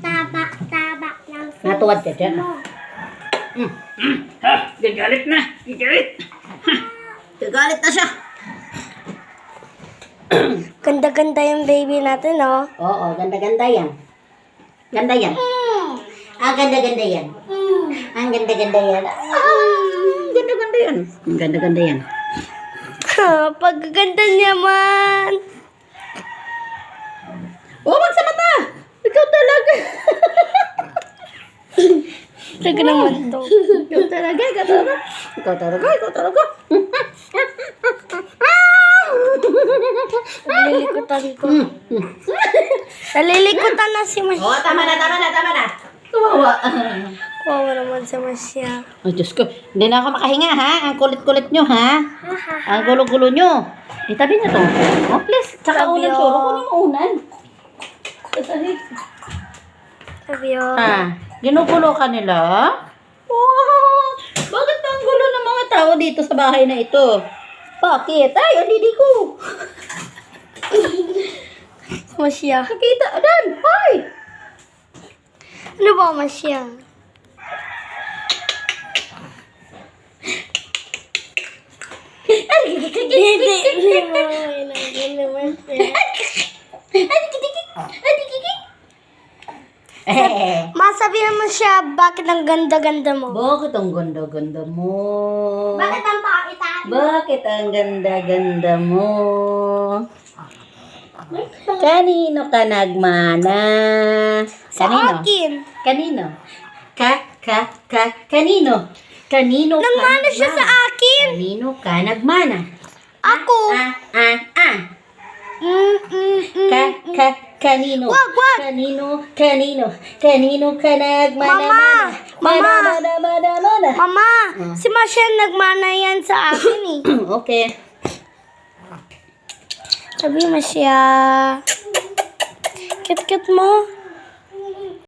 taba ng Natuwad ka dyan. mo. Gagalit na. Gagalit. Gagalit na siya. Ganda-ganda yung baby natin, oh. Oo, ganda-ganda yan. Ganda yan. Ganda-ganda yan. Ang ganda-ganda yan. Ganda-ganda yan. Ang ganda-ganda yan. Pagkaganda niya man. Wag sa mata! Ikaw talaga. Taga naman to. Ikaw talaga. Ikaw talaga. Ikaw talaga. Ikaw talaga. Nalilikutan ko. Nalilikutan na si Masya. Oo, tama na. Kawawa. Kawawa naman si Masya. Ay, Diyos ko. Hindi na ako makahinga, ha? Ang kulit-kulit nyo, ha? Ang gulo-gulo nyo. Itabi na to. Oh, please. Tsaka Tabi, unan oh. to. Huwag mo yung unan. Sabi, oh. Ginugulo ka nila? Wow! Bakit ang gulo ng mga tao dito sa bahay na ito? Bakit? Ay, ang didi ko. Masya. Nakita, Adan. Hoy! Ano ba, Masya? Hindi mo. Ilagay naman siya. Masabihan mo siya, bakit ang ganda-ganda mo? Bakit ang ganda-ganda mo? Bakit ang pakitaan? Bakit ang ganda-ganda mo? Kanino ka nagmana? Kanino? Akin. Kanino? Kanino? Kanino ka Nagmana siya sa akin. Kanino ka nagmana? Ako. Kanino? Wag. Kanino ka nagmana? Mama. Mana. Mama, si Masya nagmana yan sa akin eh. Okay. Sabi Masya. Cute-cute mo.